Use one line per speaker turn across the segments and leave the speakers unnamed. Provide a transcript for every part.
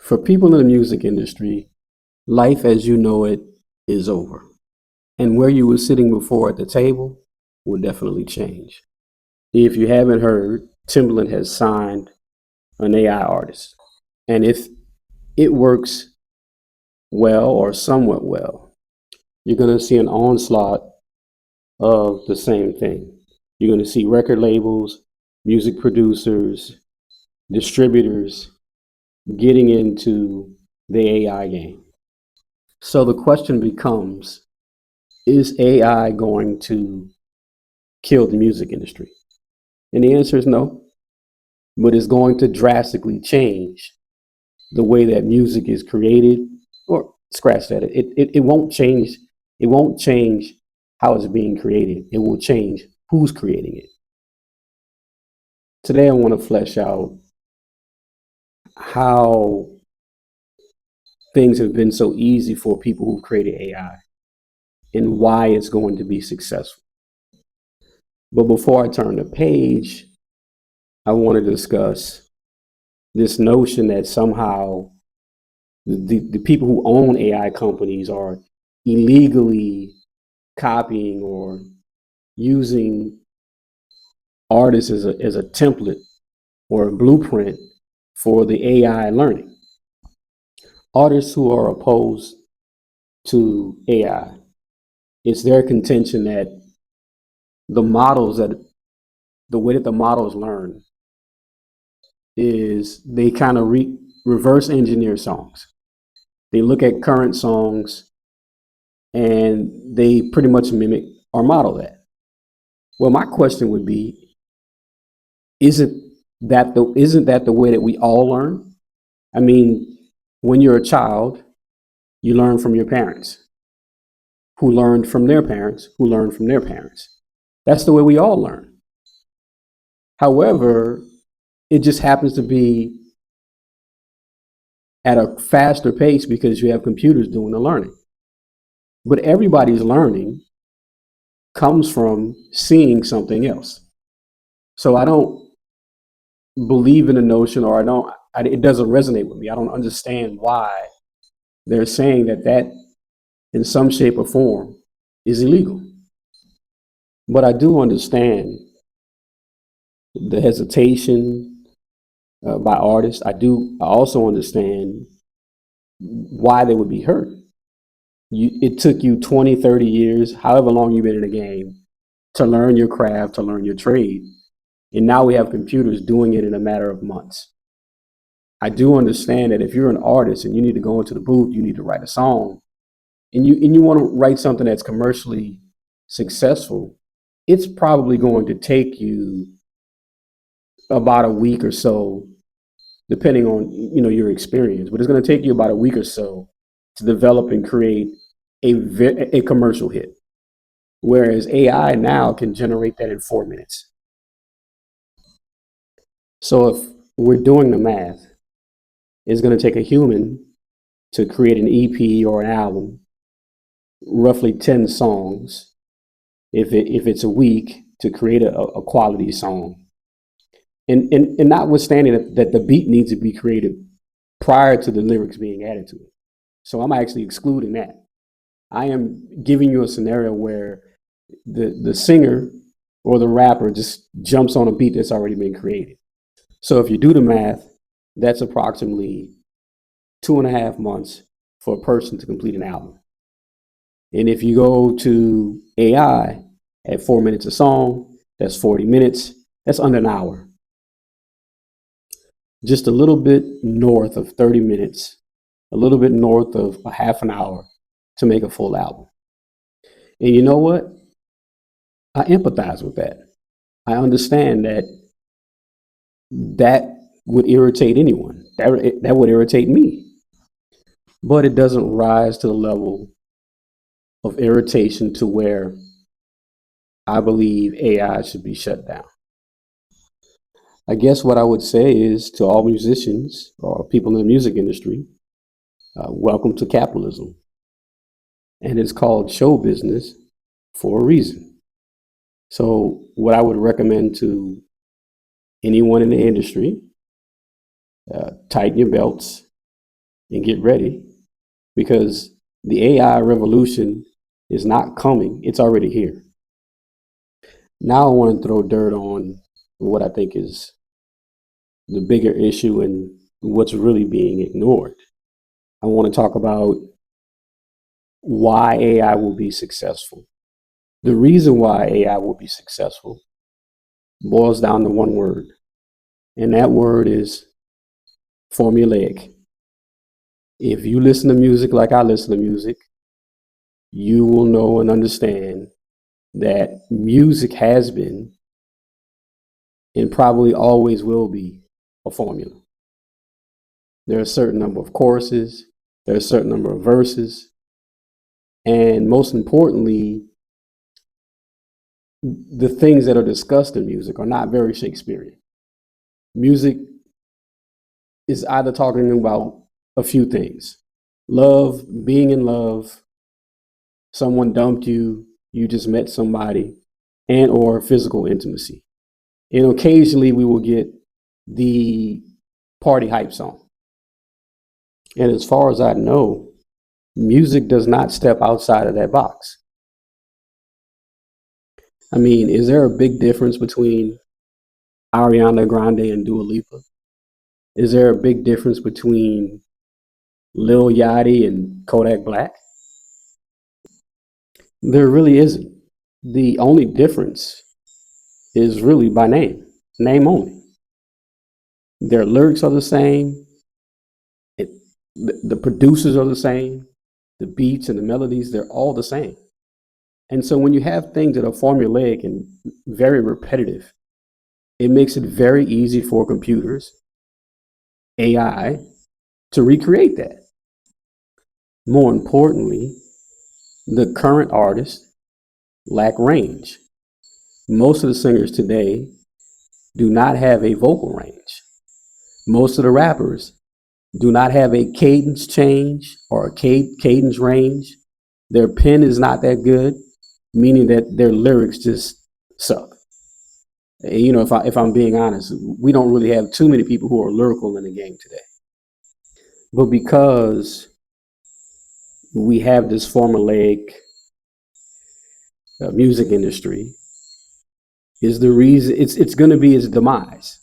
For people in the music industry, life as you know it is over. And where you were sitting before at the table will definitely change. If you haven't heard, Timbaland has signed an AI artist. And if it works well or somewhat well, you're going to see an onslaught of the same thing. You're going to see record labels, music producers, distributors getting into the AI game. So the question becomes, is AI going to kill the music industry? And the answer is no, but it's going to drastically change the way that music is created, or scratch that. It won't change. It won't change how it's being created. It will change who's creating it. Today, I want to flesh out how things have been so easy for people who created AI and why it's going to be successful. But before I turn the page, I want to discuss this notion that somehow the people who own AI companies are illegally copying or using artists as a template or a blueprint for the AI learning. Artists who are opposed to AI, it's their contention that the models that the way that the models learn is they kind of reverse engineer songs. They look at current songs and they pretty much mimic or model that. Well, my question would be, isn't isn't that the way that we all learn? I mean, when you're a child, you learn from your parents, who learned from their parents, who learned from their parents. That's the way we all learn. However, it just happens to be at a faster pace because you have computers doing the learning. But everybody's learning comes from seeing something else. So I don't believe in the notion, or it doesn't resonate with me. I don't understand why they're saying that in some shape or form is illegal. But I do understand the hesitation by artists. I also understand why they would be hurt. It took you 20, 30 years, however long you've been in the game, to learn your craft, to learn your trade. And now we have computers doing it in a matter of months. I do understand that if you're an artist and you need to go into the booth, you need to write a song, and you want to write something that's commercially successful, it's probably going to take you about a week or so, depending on your experience. But it's going to take you about a week or so to develop and create a commercial hit, whereas AI now can generate that in 4 minutes. So if we're doing the math, it's going to take a human to create an EP or an album, roughly 10 songs, if it's a week, to create a quality song. And notwithstanding that the beat needs to be created prior to the lyrics being added to it. So I'm actually excluding that. I am giving you a scenario where the singer or the rapper just jumps on a beat that's already been created. So if you do the math, that's approximately 2.5 months for a person to complete an album. And if you go to AI at 4 minutes a song, that's 40 minutes. That's under an hour. Just a little bit north of 30 minutes, a little bit north of a half an hour to make a full album. And you know what? I empathize with that. I understand that would irritate anyone. That would irritate me. But it doesn't rise to the level of irritation to where I believe AI should be shut down. I guess what I would say is to all musicians or people in the music industry, welcome to capitalism. And it's called show business for a reason. So what I would recommend to anyone in the industry, tighten your belts, and get ready, because the AI revolution is not coming, it's already here. Now I want to throw dirt on what I think is the bigger issue and what's really being ignored. I want to talk about why AI will be successful. The reason why AI will be successful boils down to one word, and that word is formulaic. If you listen to music like I listen to music, you will know and understand that music has been and probably always will be a formula. There are a certain number of choruses, there are a certain number of verses, and most importantly, the things that are discussed in music are not very Shakespearean. Music is either talking about a few things: love, being in love, someone dumped you, you just met somebody, and or physical intimacy. And occasionally we will get the party hype song. And as far as I know, music does not step outside of that box. I mean, is there a big difference between Ariana Grande and Dua Lipa? Is there a big difference between Lil Yachty and Kodak Black? There really isn't. The only difference is really by name only. Their lyrics are the same. The producers are the same. The beats and the melodies, they're all the same. And so when you have things that are formulaic and very repetitive, it makes it very easy for computers, AI, to recreate that. More importantly, the current artists lack range. Most of the singers today do not have a vocal range. Most of the rappers do not have a cadence change or a cadence range. Their pen is not that good, meaning that their lyrics just suck. You know, if I'm being honest, we don't really have too many people who are lyrical in the game today. But because we have this formulaic music industry, is the reason it's going to be its demise.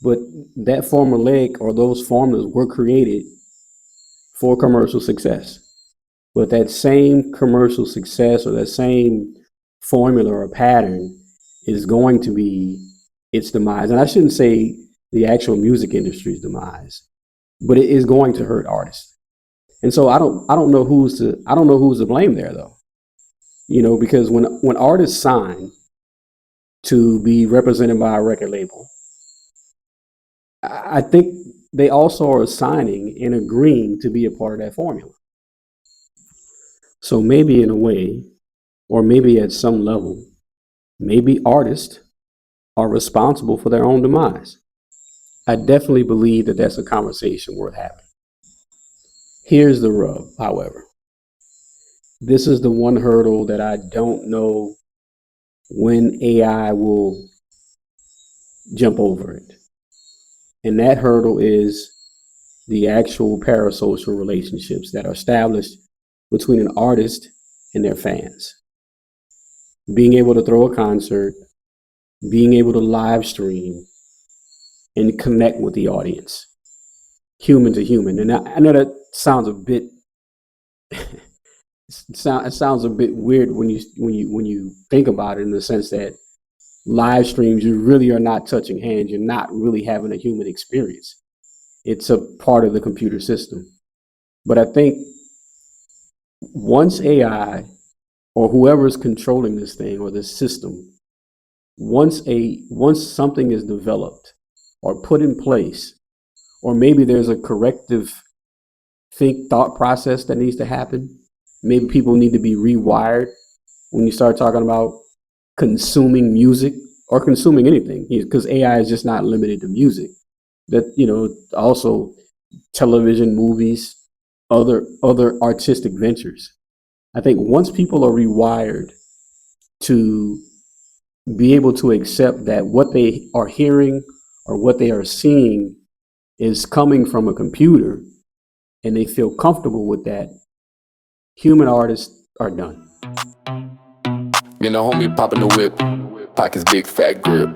But that formulaic or those formulas were created for commercial success. But that same commercial success or that same formula or pattern is going to be its demise. And I shouldn't say the actual music industry's demise, but it is going to hurt artists. And so I don't know who's to blame there though. You know, because when artists sign to be represented by a record label, I think they also are signing and agreeing to be a part of that formula. So maybe in a way, or maybe at some level, maybe artists are responsible for their own demise. I definitely believe that that's a conversation worth having. Here's the rub, however. This is the one hurdle that I don't know when AI will jump over it. And that hurdle is the actual parasocial relationships that are established between an artist and their fans. Being able to throw a concert, being able to live stream and connect with the audience, human to human. And I know that sounds a bit it sounds a bit weird when you think about it, in the sense that live streams, you really are not touching hands, you're not really having a human experience. It's a part of the computer system. But I think once AI or whoever is controlling this thing or this system, once something is developed or put in place, or maybe there's a corrective thought process that needs to happen, maybe people need to be rewired when you start talking about consuming music or consuming anything, because AI is just not limited to music. That, you know, also television, movies, other artistic ventures. I think once people are rewired to be able to accept that what they are hearing or what they are seeing is coming from a computer, and they feel comfortable with that, human artists are done.
You know, homie popping the whip, pockets big fat grip.